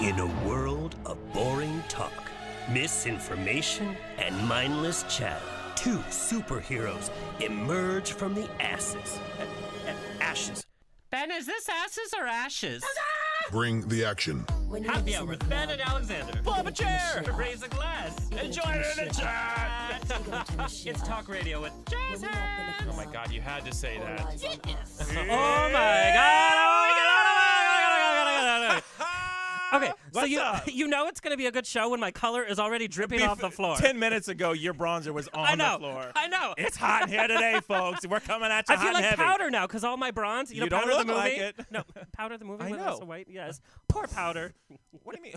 In a world of boring talk, misinformation, and mindless chatter, two superheroes emerge from the ashes. Ben, is this ashes or ashes? Bring the action. Happy hour with Ben and Alexander. Pull up a chair. Raise a glass. And join in the chat. It's talk radio with Jazz Hands. Oh my God, you had to say that. Yes. Oh my God. Okay, so you know it's going to be a good show when my color is already dripping off the floor. 10 minutes ago, your bronzer was on the floor. I know. It's hot in here today, folks. We're coming at you I feel hot like and heavy. Powder now because all my bronze, you know, don't Powder look the movie. like it. No, Powder the movie. I when know. it's so white. Yes. Poor Powder. What do you mean?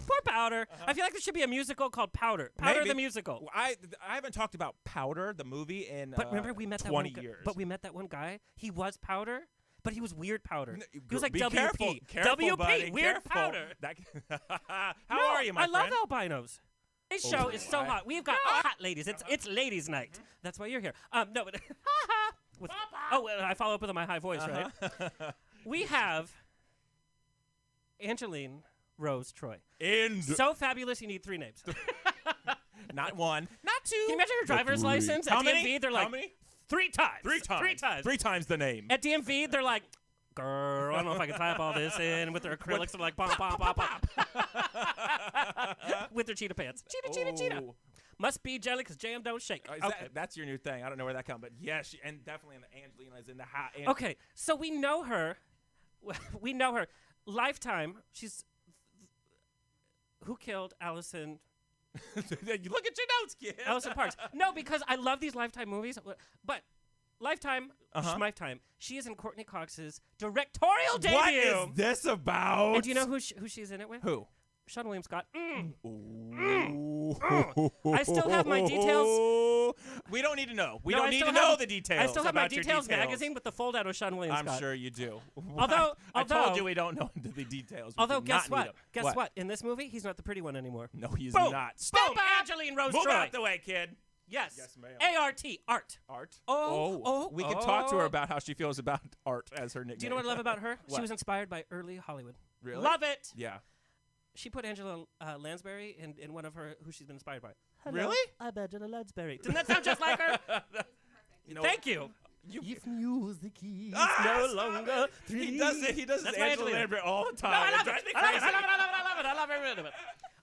Poor Powder. I feel like there should be a musical called Powder. Powder Maybe. the musical. I haven't talked about Powder, the movie, in But remember we met 20 that years. But we met that one guy. He was Powder. But he was weird Powder. He was like Be WP. careful, WP, buddy, weird careful. Powder. How are you, my I friend? love albinos. This show is so hot. We've got hot ladies. It's ladies' night. That's why you're here. No, but I follow up with my high voice, right? We have Angeline Rose Troy. So fabulous, you need 3 names. Not one, not two. Can you imagine your driver's license? How At many? DMV, they're like, How many? 3 times. 3 times. 3 times. 3 times the name. At DMV, they're like, girl, I don't know if I can type all this in with their acrylics. They're like, pop, pop, pop, pop. With their cheetah pants. Cheetah. Must be jelly because jam don't shake. That's your new thing. I don't know where that comes, but yes, and definitely Angelina's in the hat. Okay, so we know her. Lifetime. She's Who Killed Allison? You look at your notes, kid. Allison Parks. No, because I love these Lifetime movies, but Lifetime, Schmifetime. She is in Courteney Cox's directorial debut. What is this about? And do you know who she's in it with? Who? Sean William Scott. I still have my details. We don't need to know. We No, don't I need still to know have- the details. I still have my about your details magazine with the fold out of Sean William I'm Scott. sure you do. Although I told you we don't know the details. We Although do guess not need what? them. Guess what? In this movie, he's not the pretty one anymore. No, he's Boom. not. Boom! Angeline Rose Move Troy. out the way, kid. Yes. Yes, ma'am. ART. Art. Art. We We can talk to her about how she feels about art as her nickname. Do you know what I love about her? She What? was inspired by early Hollywood. Really? Love it. Yeah. She put Angela Lansbury in one of her who she's been inspired by. Hello, Really? I'm Angela Lansbury. Doesn't that sound just like her? You know, Thank you. If music is no longer He does it. He does That's it. my Angela Angelina. Lansbury all the No, time. I love It drives it. me I love it. crazy. I love it. I love it. I love every minute of it.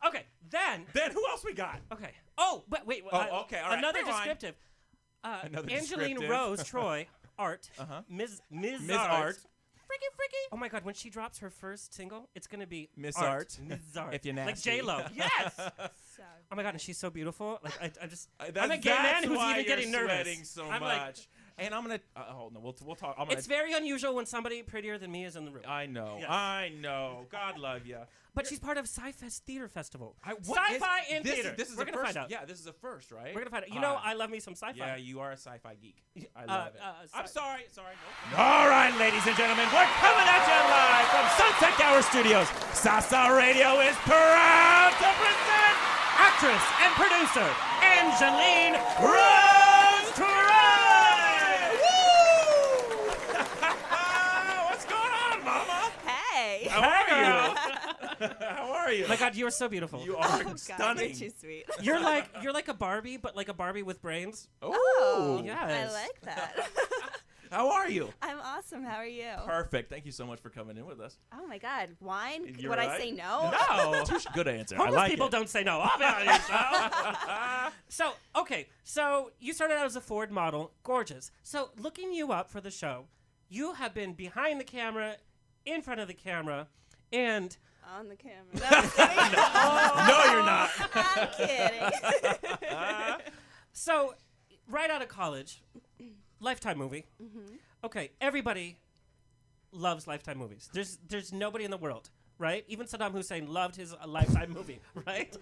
Okay, then. Then who else we got? Okay. Oh, but wait. Oh, okay, all right. Another Rewind. descriptive. Another Angeline descriptive. Rose Troy, Art, Ms. Art. Freaky. Oh my God! When she drops her first single, it's gonna be Miss Art. Art. Ms. Art. If you're like nasty. J Lo. Yes. So. Oh my God! And she's so beautiful. Like I just. That's- I'm a gay man that's who's why even you're getting nervous. sweating so I'm much. like, And I'm gonna. Oh no, we'll talk. I'm gonna. it's very unusual when somebody prettier than me is in the room. I know. Yes. I know. God love you. But she's part of Sci Fest Theatre Festival. What is- Sci-fi in this theater. This is We're the gonna first. find out. Yeah, this is a first, right? We're gonna find out. You know, I love me some sci-fi. Yeah, you are a sci-fi geek. I love it. I'm sci- sorry. Nope. All right, ladies and gentlemen, we're coming at you live from Sunset Gower Studios. Sasa Radio is proud to present Actress and producer Angeline Rose Troy. Woo! What's going on, Mama? Hey. How are you? How are you? My God, you are so beautiful. You are Oh, God, stunning. you're too sweet. You're like a Barbie, but like a Barbie with brains. Oh, Yes. I like that. How are you? I'm awesome. How are you? Perfect. Thank you so much for coming in with us. Oh my God, wine? You're Would I right. say no? No. Good answer. I Homeless like people it. don't say no. I'll be on your show. So you started out as a Ford model, gorgeous. So looking you up for the show, you have been behind the camera, in front of the camera, and On the camera. No, I'm kidding. No, you're not. I'm kidding. so right out of college, Lifetime movie. Mm-hmm. Okay, everybody loves Lifetime movies. There's nobody in the world, right? Even Saddam Hussein loved his Lifetime movie, right?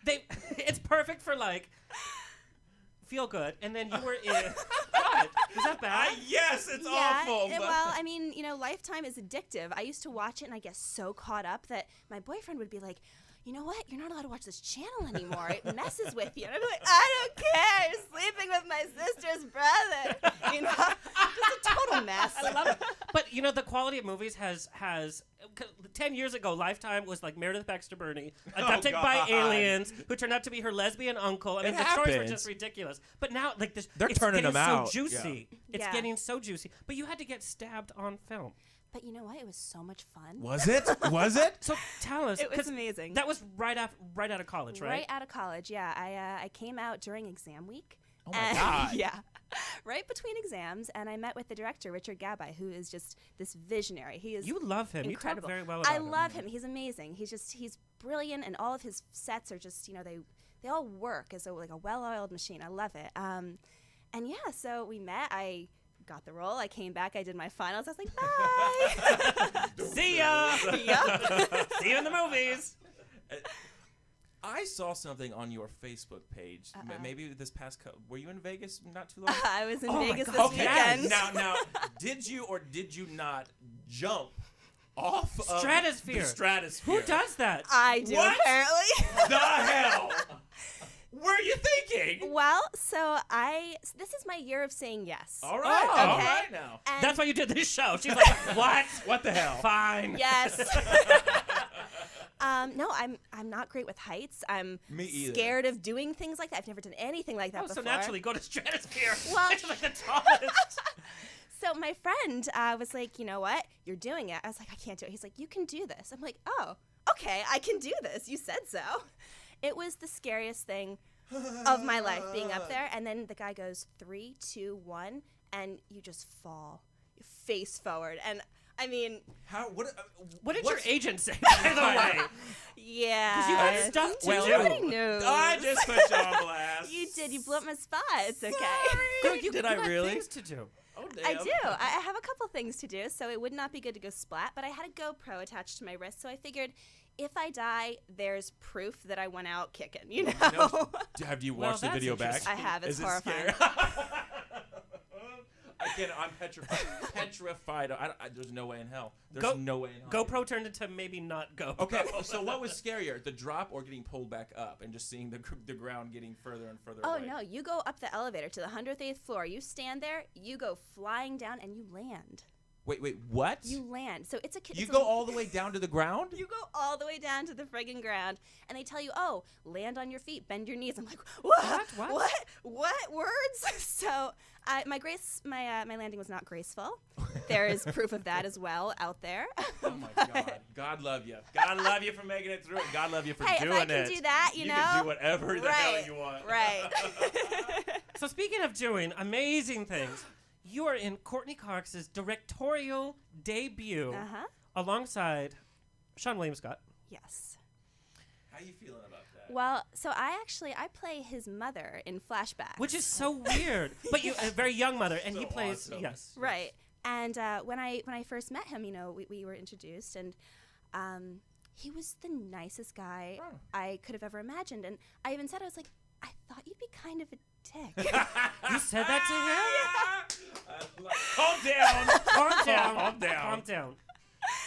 It's perfect for like feel good, and then you were in. What? Is that bad? Yes, it's Yeah, awful. but- well, I mean, Lifetime is addictive. I used to watch it and I get so caught up that my boyfriend would be like, you know what? You're not allowed to watch this channel anymore. It messes with you. And I'd be like, I don't care. You're sleeping with my sister's brother. Just a total mess. I love it. But the quality of movies has 10 years ago, Lifetime was like Meredith Baxter Burney, abducted by aliens who turned out to be her lesbian uncle. I mean, the stories were just ridiculous. But now, like, they're turning them out. It's getting so juicy. Yeah. It's getting so juicy. But you had to get stabbed on film. But you know what? It was so much fun. Was it? Was it? So tell us. It was amazing. That was right out of college, right? Right out of college, yeah. I came out during exam week. Oh my God. Yeah. Right between exams, and I met with the director, Richard Gabai, who is just this visionary. He is You love him. incredible. You talk very well about him. I love him. He's amazing. He's brilliant, and all of his sets are just, they all work as like a well-oiled machine. I love it. And yeah, so we met. I got the role. I came back. I did my finals. I was like, bye. See ya. Yep. See you in the movies. I saw something on your Facebook page. Maybe this past were you in Vegas not too long? I was in Oh my Vegas God. this Okay. weekend. Now, did you or did you not jump off Stratosphere. of the stratosphere? Who does that? I do, What? apparently. The hell were you thinking? Well, this is my year of saying yes. All right, Oh. all Okay. right now. And That's why you did this show. She's like, what? What the hell? Fine. yes. No, I'm not great with heights. I'm Me either. scared of doing things like that. I've never done anything like that Oh, before. so naturally go to Stratosphere. Well- It's like the tallest. So my friend was like, you know what? You're doing it. I was like, I can't do it. He's like, you can do this. I'm like, oh, okay, I can do this. You said so. It was the scariest thing of my life being up there. And then the guy goes 3, 2, 1, and you just fall face forward. And I mean, What did your agent say, by the way? yeah. Because you got stuff to Well, do. Nobody knows. I just put you on blast. You did. You blew up my spot. It's okay. Girl, you Did you I got really? things to do. Oh, damn. I do. I have a couple things to do, so it would not be good to go splat, but I had a GoPro attached to my wrist, so I figured if I die, there's proof that I went out kicking, you know? No, have you Well, watched the that's video back? interesting. I have. It's Is it horrifying. scary? Again, I'm petrified. There's no way in hell. There's no way in hell. GoPro turned into maybe not GoPro. Okay, so what was scarier, the drop or getting pulled back up and just seeing the ground getting further and further Oh, away? no. You go up the elevator to the 108th floor. You stand there, you go flying down, and you land. Wait, what? You land. So it's a You it's go a, all the way down to the ground? You go all the way down to the friggin' ground, and they tell you, "Oh, land on your feet, bend your knees." I'm like, "What? What words?" So, my landing was not graceful. There is proof of that as well out there. Oh my God! God love you. God love you for making it through it. God love you for Hey, doing if I can it. do that, you know, can do whatever the hell Right, you want. right. So speaking of doing amazing things, you are in Courteney Cox's directorial debut alongside Sean William Scott. Yes. How you feeling about that? Well, so I play his mother in flashbacks. Which is so weird. But you a very young mother, and So he plays awesome. yes. right. And when I first met him, you know, we were introduced, and he was the nicest guy I could have ever imagined. And I even said, I was like, I thought you'd be kind of a dick. You said that to him? Calm down. Calm down. Calm down. Calm down.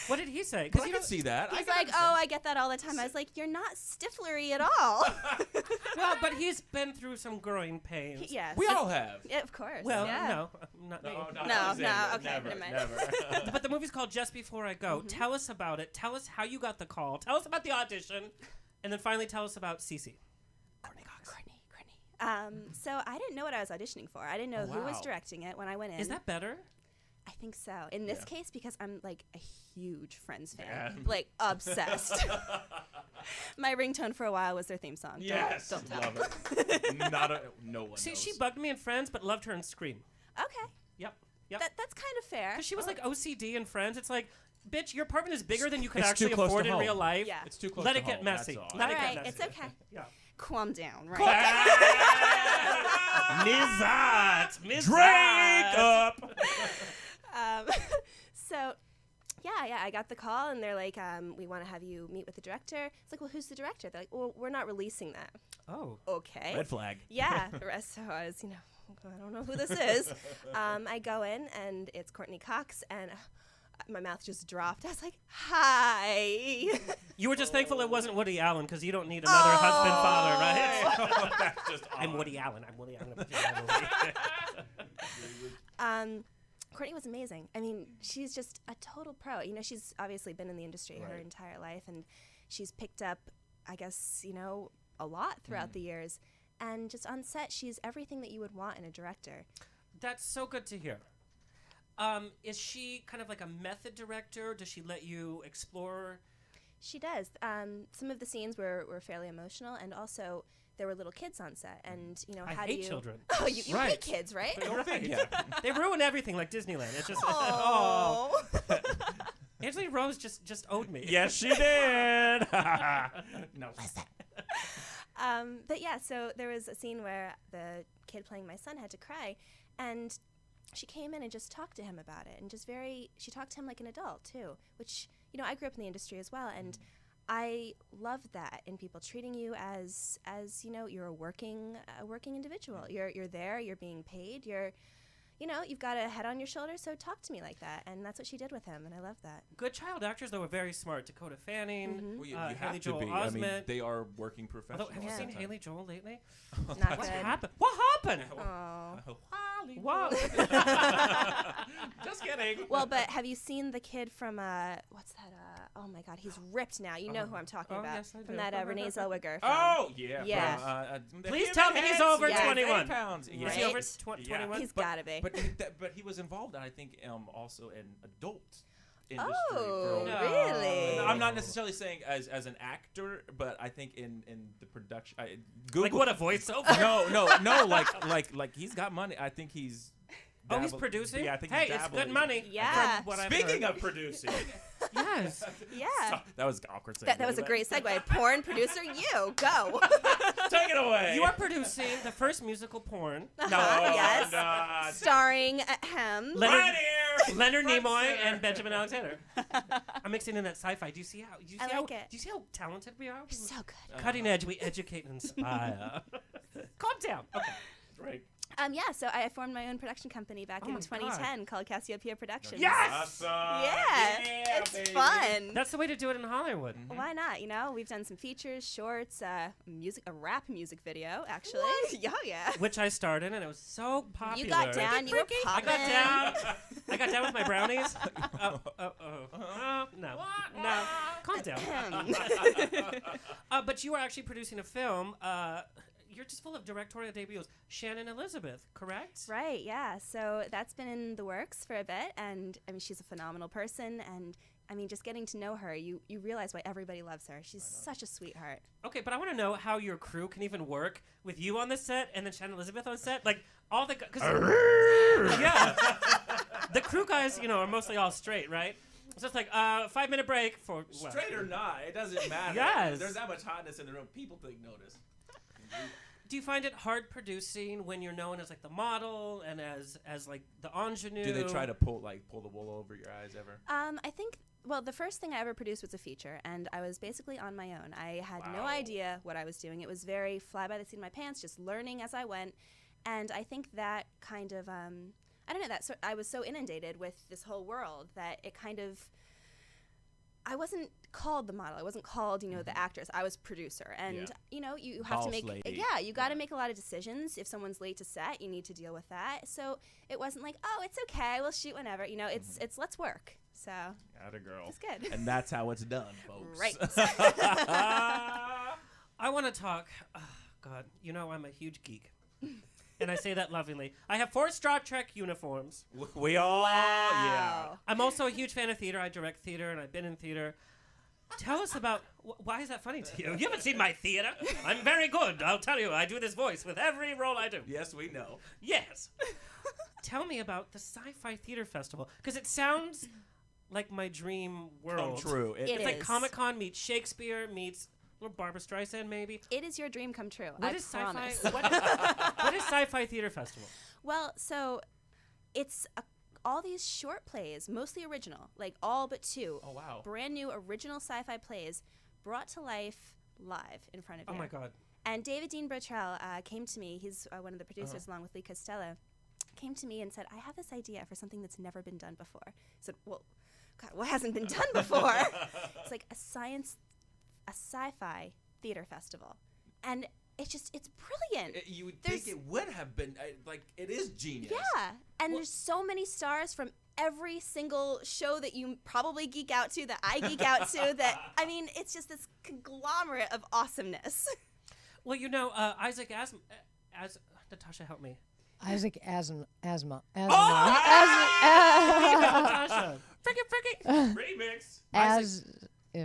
What did he say? I can see that. He's like, oh, I get that all the time. I was like, you're not stiflery at all. Well, but he's been through some growing pains. Yes. We all have. Yeah, of course. Well, yeah. no, not me. No, okay, never, never mind. never. But the movie's called Just Before I Go. Tell us about it. Tell us how you got the call. Tell us about the audition. And then finally tell us about Cece. Courteney. So I didn't know what I was auditioning for. I didn't know who was wow. directing it when I went in. Is that better? I think so. In this case, because I'm like a huge Friends fan, Yeah. like obsessed. My ringtone for a while was their theme song. Yes, Don't tell. love it. No one See, knows. she bugged me in Friends, but loved her in Scream. Okay, Yep. that's kind of fair. Because she was like OCD in Friends. It's like, bitch, your apartment is bigger than you could It's actually too close afford to in home. real life. Yeah. It's too close Let to it get home, messy. that's all. Let All it get right, messy. it's okay. Yeah. Calm down, right? Mizat. Drink up. So, yeah, I got the call, and they're like, we want to have you meet with the director. It's like, well, who's the director? They're like, well, we're not releasing that. Oh. Okay. Red flag. Yeah. The rest, so I was, I don't know who this is. I go in, and it's Courteney Cox, and my mouth just dropped. I was like, hi. You were just thankful it wasn't Woody Allen because you don't need another husband, father, right? That's just I'm Woody Allen. I'm Woody Allen. I'm gonna put you in that movie. Courtney was amazing. I mean, she's just a total pro. You know, she's obviously been in the industry her entire life, and she's picked up, I guess, you know, a lot throughout the years. And just on set, she's everything that you would want in a director. That's so good to hear. Is she kind of like a method director? Does she let you explore? She does. Some of the scenes were fairly emotional, and also there were little kids on set. And, you know, I how hate do you... children. Oh, you hate kids, right? Right. Yeah. They ruin everything like Disneyland. It's just... Oh. Angeline Rose just owed me. Yes, she did. No. But yeah, so there was a scene where the kid playing my son had to cry, and she came in and just talked to him about it, and she talked to him like an adult too, which, you know, I grew up in the industry as well, and I love that in people, treating you as you know, you're a working individual. You're there, you're being paid, you know, you've got a head on your shoulders, so talk to me like that. And that's what she did with him, and I love that. Good child actors, though, are very smart. Dakota Fanning, Well, you Haley have to Joel be. Osment. I mean, they are working professionals. Although, have you Yeah. seen Haley Joel lately? Not What good. happened? What happened? Oh. Whoa. Just kidding. Well, but have you seen the kid from what's that? Oh my God, he's ripped now. You know who I'm talking about? Yes, I from do. that Renee Zellweger. Film. Oh, yeah. Yeah. From, Please tell me he's over Yeah. 21. Pounds. Yeah. Is he over Right? 21? He's gotta be. But he was involved, I think, also in adult industry. Oh, for No. really? I'm not necessarily saying as an actor, but I think in the production. Google. Like what, a voiceover? No, like he's got money. I think he's. Oh, he's dabbled- producing? Yeah, I think hey, he's it's dabbling. good money. Yeah. From what I've Speaking heard. of producing, Yes. Yeah. that was awkward. That was a great segue. Porn producer, you go. Take it away. You are producing the first musical porn. No, Yes. no. Starring him. Leonard, here. Leonard Front Nimoy center. and Benjamin Alexander. I'm mixing in that sci-fi. Do you see how? Do you see I how? like it. Do you see how talented we are? You're so good. Cutting edge. We educate and inspire. Calm down. Okay. Right. Yeah, so I formed my own production company back in my 2010 called Cassiopeia Productions. Yes! Awesome. Yeah, it's baby. fun. That's the way to do it in Hollywood. Why not? You know, we've done some features, shorts, a rap music video, actually. Yeah. Which I starred in, and it was so popular. You got down, you were I popping. got down. I got down with my brownies. No. Calm down. But you are actually producing a film. You're just full of directorial debuts. Shannon Elizabeth, correct? Right, yeah. So that's been in the works for a bit, and I mean, she's a phenomenal person, and I mean, just getting to know her, you realize why everybody loves her. She's such a sweetheart. Okay, but I want to know how your crew can even work with you on the set and then Shannon Elizabeth on set. Like all the yeah, the crew guys, you know, are mostly all straight, right? It's just like 5-minute break for what? Straight or not, it doesn't matter. Yes. There's that much hotness in the room. People take notice. Do you find it hard producing when you're known as like the model and as like the ingenue? Do they try to pull the wool over your eyes ever? I think, well, the first thing I ever produced was a feature, and I was basically on my own. I had no idea what I was doing. It was very fly by the seat of my pants, just learning as I went. And I think that kind of, I don't know, I was so inundated with this whole world that it kind of, I wasn't called the model. I wasn't called, you know, the actress. I was producer. And, you know, you have Boss to make, lady. you got to make a lot of decisions. If someone's late to set, you need to deal with that. So it wasn't like, oh, it's okay, we'll shoot whenever. You know, it's let's work. So Atta girl. it's good. And that's how it's done, folks. Right. I want to talk. Oh, God, you know I'm a huge geek. And I say that lovingly. I have 4 Star Trek uniforms. We all, yeah. Wow. I'm also a huge fan of theater. I direct theater, and I've been in theater. Tell us about, why is that funny to you? You haven't seen my theater. I'm very good. I'll tell you. I do this voice with every role I do. Yes, we know. Yes. Tell me about the Sci-Fi Theatre Festival, because it sounds like my dream world. Come true. It It's like is. Comic-Con meets Shakespeare meets little Barbara Streisand, maybe. It is your dream come true. What I is promise. Sci-Fi? What is Sci-Fi Theatre Festival? Well, so it's all these short plays, mostly original, like all but 2. Oh, wow. Brand new original sci-fi plays brought to life live in front of you. Oh my God. And David Dean Bertrell came to me. He's one of the producers along with Lee Costello. Came to me and said, I have this idea for something that's never been done before. I said, well, God, what hasn't been done before? It's like a sci-fi theater festival. And it's brilliant. You would There's- think it would have been like it is genius. Yeah, and there's so many stars from every single show that you probably geek out to, that I geek out to. That I mean, it's just this conglomerate of awesomeness. Well, Isaac Natasha, help me. Isaac Asma. Natasha. Frickin'. Remix.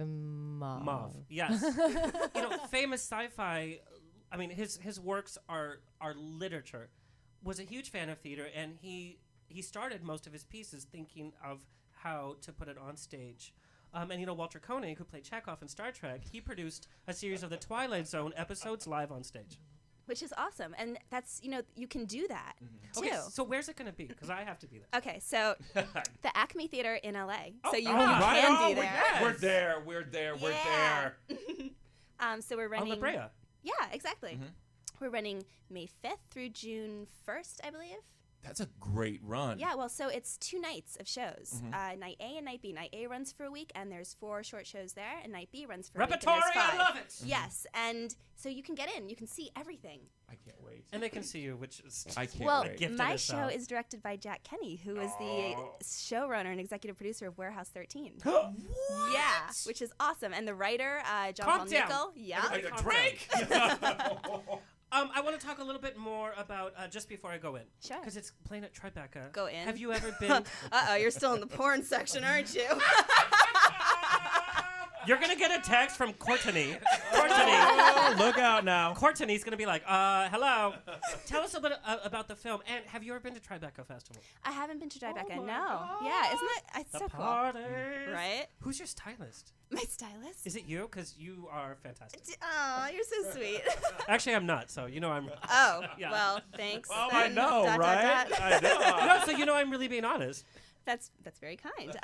Mauve. Yes. Famous sci-fi. I mean, his works are literature. Was a huge fan of theater, and he started most of his pieces thinking of how to put it on stage. And Walter Koenig, who played Chekhov in Star Trek, he produced a series of the Twilight Zone episodes live on stage. Which is awesome, and that's you can do that too. Okay, so where's it going to be? Because I have to be there. Okay, so the Acme Theater in LA. So you right can on, be there. We're there. We're Yeah. So we're running. On La Brea. Yeah, exactly. We're running May 5th through June 1st, I believe. That's a great run. Yeah, well, so it's 2 nights of shows. Night A and Night B. Night A runs for a week, and there's 4 short shows there, and Night B runs for a week, and Repertory, there's 5. I love it. Yes, and so you can get in. You can see everything. I can't wait. And they can see you, which is I can't Well, wait. Gifted my as show well. is directed by Jack Kenny, who is the showrunner and executive producer of Warehouse 13. What? Yeah, which is awesome. And the writer, John Calm Paul down. Nickel. Yeah. Everybody calm Drake. I want to talk a little bit more about just before I go in. Sure. Because it's playing at TriBeCa. Go in. Have you ever been? You're still in the porn section, aren't you? You're gonna get a text from Courteney. Courteney. Oh, look out now. Courteney's gonna be like, hello. Tell us a bit about the film. And have you ever been to TriBeCa Festival? I haven't been to TriBeCa, Oh my no. God. Yeah, isn't it? It's The so cool. parties. Right? Who's your stylist? My stylist? Is it you? Because you are fantastic. Oh, you're so sweet. Actually, I'm not. So I'm. Oh, Yeah. well, thanks. Oh, I then. know, right? I know. No, so I'm really being honest. That's very kind.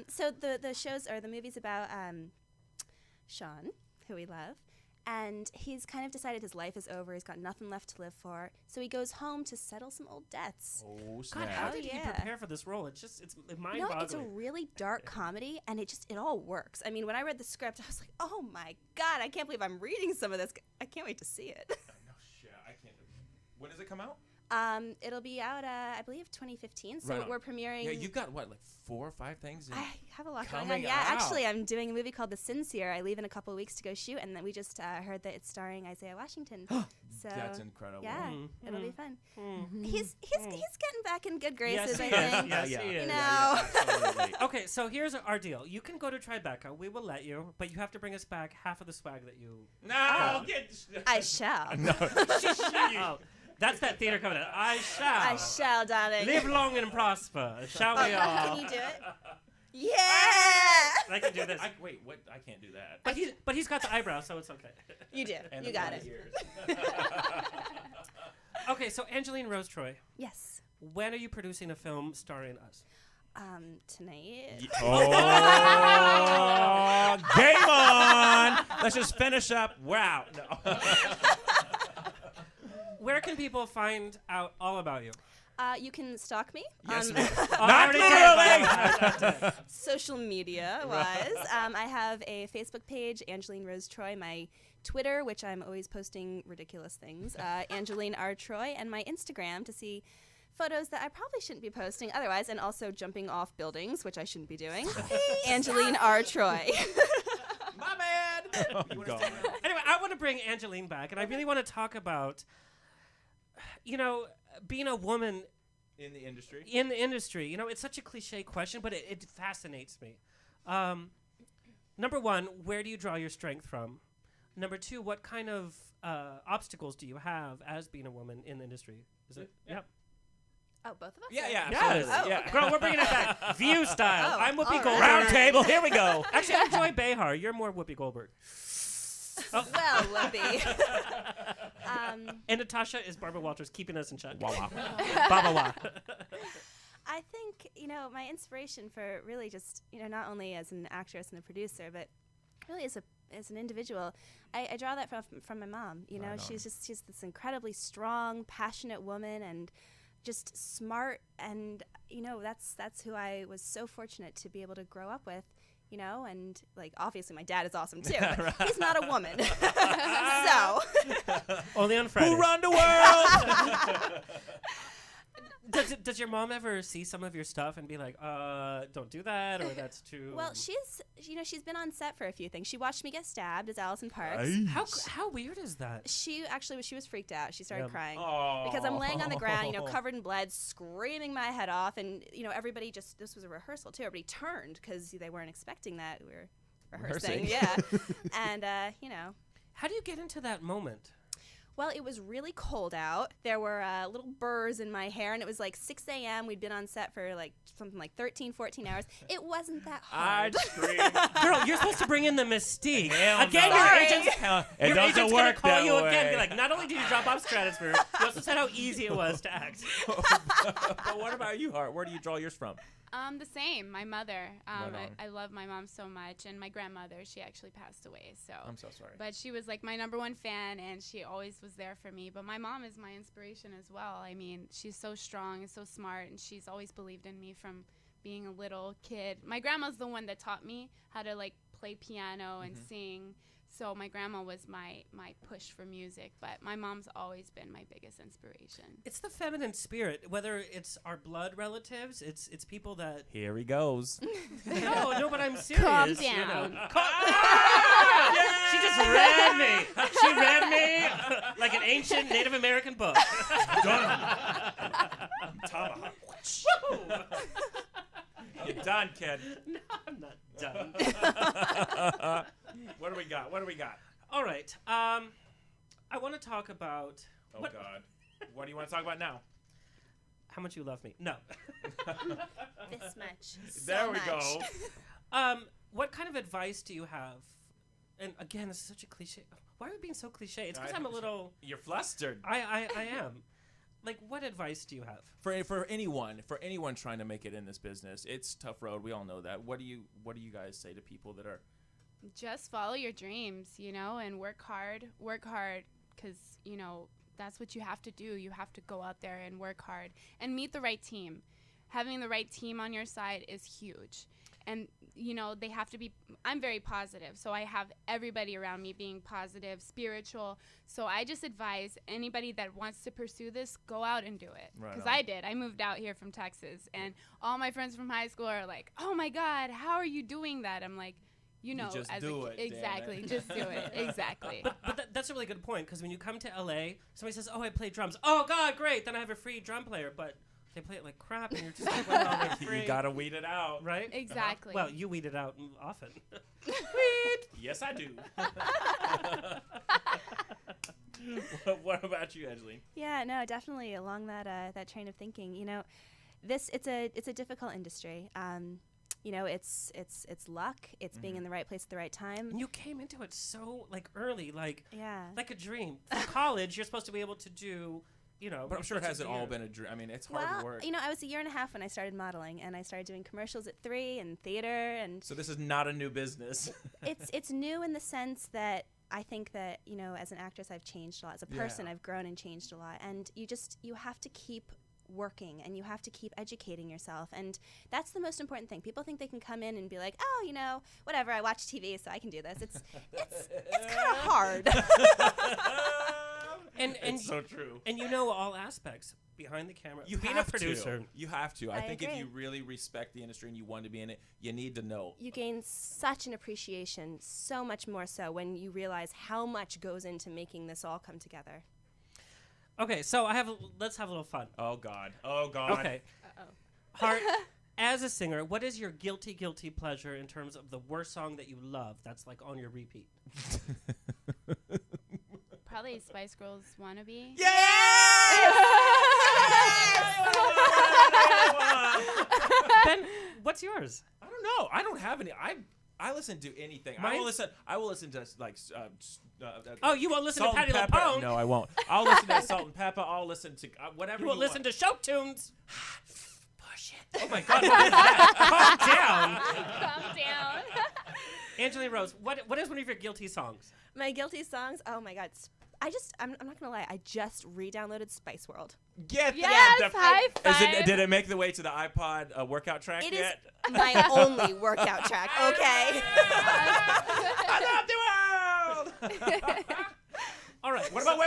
So the shows are the movies about Sean, who we love, and he's kind of decided his life is over. He's got nothing left to live for, so he goes home to settle some old debts. Oh, God, snap. how Oh, did he yeah. prepare for this role? It's mind-boggling. No, it's a really dark comedy, and it all works. I mean, when I read the script, I was like, oh my God, I can't believe I'm reading some of this. I can't wait to see it. No shit. I can't. When does it come out? It'll be out, I believe, 2015. So Right on. we're premiering. Yeah, you've got what, like 4 or 5 things? I have a lot going on. coming Yeah, out. actually, I'm doing a movie called The Sincere. I leave in a couple of weeks to go shoot, and then we just heard that it's starring Isaiah Washington. So That's incredible. yeah, Mm. it'll be fun. Mm. He's getting back in good graces, Yes, he I is. think. Yes, yeah. he is. You know. Absolutely. Okay, so here's our deal. You can go to TriBeCa. We will let you, but you have to bring us back half of the swag that you. No, get. I shall. Oh, that's that theater coming in. I shall. I shall, darling. Live long and prosper. Shall we all? Can you do it? Yeah. I can do this. Wait, what? I can't do that. But he's got the eyebrow, so it's okay. You do. And You the got bunny it. ears. Okay, so Angeline Rose Troy, Yes. when are you producing a film starring us? Tonight. Oh, game on! Let's just finish up. Wow. No. Where can people find out all about you? You can stalk me Yes, on ma'am. Not literally. social media wise. I have a Facebook page, Angeline Rose Troy, my Twitter, which I'm always posting ridiculous things, Angeline R. Troy, and my Instagram to see photos that I probably shouldn't be posting otherwise, and also jumping off buildings, which I shouldn't be doing. Angeline R. Troy. My bad. Oh, God. Anyway, I want to bring Angeline back, and I really want to talk about, being a woman In the industry. in the industry. It's such a cliche question, but it fascinates me. Number one, where do you draw your strength from? Number two, what kind of obstacles do you have as being a woman in the industry? Is it? Yep. Oh, both of us? Yeah, yeah, Yes. absolutely. Oh, yeah. okay. Girl, we're bringing it back. View style. Oh, I'm Whoopi all right. Goldberg. Round table. Here we go. Actually, I'm Joy Behar. You're more Whoopi Goldberg. Well, Whoopi. And Natasha is Barbara Walters, keeping us in check. Wah, wah. Baba wah. I think, my inspiration for really just, not only as an actress and a producer, but really as an individual, I draw that from my mom. She's this incredibly strong, passionate woman, and just smart, and that's who I was so fortunate to be able to grow up with. you know, and like obviously my dad is awesome too, but he's not a woman. So Only on Fridays. Who run the world? Does your mom ever see some of your stuff and be like, don't do that, or that's too... well, she's been on set for a few things. She watched me get stabbed as Allison Parks. How weird is that? She was freaked out. She started crying Oh. because I'm laying on the ground, you know, covered in blood, screaming my head off, and you know, everybody this was a rehearsal too. Everybody turned because they weren't expecting that. We were rehearsing. Yeah, and you know. How do you get into that moment? Well, it was really cold out. There were little burrs in my hair, and it was like 6 a.m. We'd been on set for like something like 13, 14 hours. It wasn't that hard. I'd scream. Girl, you're supposed to bring in the mystique. Hell Again, no. your Sorry. agent's, It your doesn't agent's work gonna call that you way. again. Be like, not only did you drop off stratosphere, you also said how easy it was to act. But what about you, Hart? Where do you draw yours from? The same. My mother. Right on. I love my mom so much, and my grandmother. She actually passed away. So I'm so sorry. But she was like my #1 fan, and she always was there for me. But my mom is my inspiration as well. I mean, she's so strong and so smart, and she's always believed in me from being a little kid. My grandma's the one that taught me how to like play piano and sing. So my grandma was my push for music, but my mom's always been my biggest inspiration. It's the feminine spirit, whether it's our blood relatives, it's people that... Here he goes. No, but I'm serious. Calm you know. down. She just read me. She read me like an ancient Native American book. Tomahawk. You're done, kid. No, I'm not done. What do we got? What do we got? All right. I want to talk about... Oh, God. What do you want to talk about now? How much you love me. No. This much. There So we much. go. What kind of advice do you have? And again, this is such a cliche. Why are we being so cliche? It's because I'm a little... You're flustered. I am. Like, what advice do you have? For anyone trying to make it in this business, it's a tough road. We all know that. What do you guys say to people that are... Just follow your dreams, you know, and work hard because, you know, that's what you have to do. You have to go out there and work hard and meet the right team. Having the right team on your side is huge. And, you know, they have to be, I'm very positive. So I have everybody around me being positive, spiritual. So I just advise anybody that wants to pursue this, go out and do it. Right Because on. I did. I moved out here from Texas. And all my friends from high school are like, oh, my God, how are you doing that? I'm like, you know, just as do a it, kid, damn exactly, it. just do it, exactly. But that's a really good point, because when you come to LA, somebody says, oh, I play drums. Oh, God, great. Then I have a free drum player. But they play it like crap, and you're just like, well, they're free. You gotta weed it out. Right? Exactly. Well, you weed it out often. Yes, I do. What about you, Angeline? Yeah, no, definitely along that train of thinking. You know, it's a difficult industry. You know, it's luck. It's being in the right place at the right time. And you came into it so, like, early, like a dream. Through college, you're supposed to be able to do, you know. But I'm sure it such a hasn't all year. been a dream. I mean, it's hard Well, work. you know, I was a year and a half when I started modeling, and I started doing commercials at 3 and theater, and So this is not a new business. it's new in the sense that I think that, you know, as an actress, I've changed a lot. As a person, I've grown and changed a lot, and you have to keep working, and you have to keep educating yourself, and that's the most important thing. People think they can come in and be like, oh, you know, whatever, I watch TV so I can do this. It's kind of hard. And It's so true. And you know all aspects behind the camera. You being have a producer. to. You have to. I I think if agree. you really respect the industry and you want to be in it, you need to know. You gain such an appreciation, so much more so when you realize how much goes into making this all come together. Okay, so let's have a little fun. Oh God. Oh God. Okay. Hart, as a singer, what is your guilty pleasure in terms of the worst song that you love that's like on your repeat? Probably Spice Girls Wannabe. Ben, what's yours? I don't know. I don't have any. I listen to anything. I will listen to like. Oh, you won't listen to Salt and Patti Pepper. LuPone? No, I won't. I'll listen to Salt and Pepper. I'll listen to whatever. You won't listen want. to show tunes. Bullshit. Oh my God! What is that? Calm down. Calm down. Angeline Rose, what is one of your guilty songs? My guilty songs, oh my God. I'm not gonna lie. I just re-downloaded Spice World. Get Yes, that. high five. Did it make the way to the iPod workout track It is yet? my only workout track. Okay. I love the world. All right. What about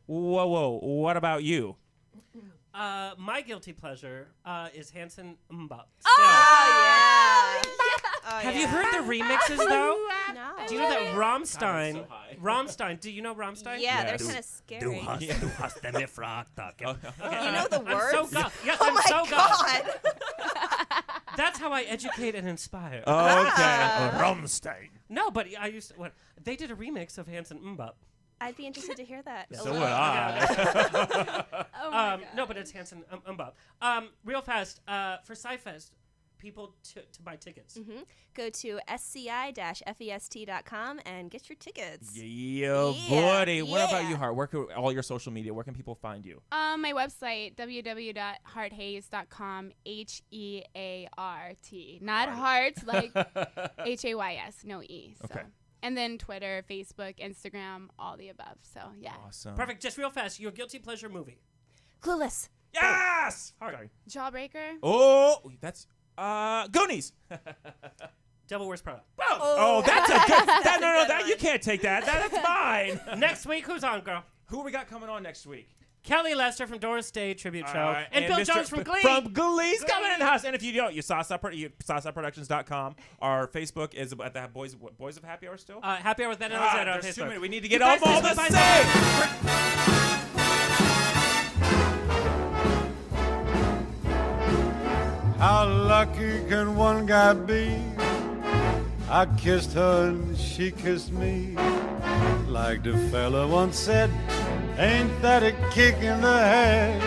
whoa? What about you? My guilty pleasure is Hanson Mbop. Oh, yeah. Have you heard the remixes though? No. Do you know that Rammstein? so high. Rammstein. Do you know Rammstein? Yeah, Yes. they're kind of scary. hast du mich fragt. You know the words? I'm so god. Yes, Oh I'm my so god. god. That's how I educate and inspire. Okay. Ah. Rammstein. No, but I used to, what they did a remix of Hanson Mbop. I'd be interested to hear that. So would I. Oh my God. No, but it's Hanson Mbop. Real fast for Sci Fest, people to buy tickets. Go to sci-fest.com and get your tickets. Yo, Yeah, buddy. What about yeah. you, Hart? Where can all your social media? Where can people find you? My website, www.hearthays.com, Heart. Not heart, like Hays, no E. So. Okay. And then Twitter, Facebook, Instagram, all the above. So, yeah. Awesome. Perfect. Just real fast, your guilty pleasure movie. Clueless. Yes. Sorry. Jawbreaker. Oh, that's Goonies. Devil Wears Prada. Oh, that's a good. That you can't take that. That's mine. Next week, who's on, girl? Who we got coming on next week? Kelly Lester from Doris Day Tribute Show. All right, And Bill Mr. Jones from Glee. From Glee's coming in house. And if you don't, you SciFiProductions.com. Our Facebook is at the Boys of Happy Hour still. Happy Hour with Ben and Alexander on There's too Facebook. many. We need to get You guys them all say the bye-bye. same. How lucky can one guy be? I kissed her and she kissed me. Like the fella once said, ain't that a kick in the head?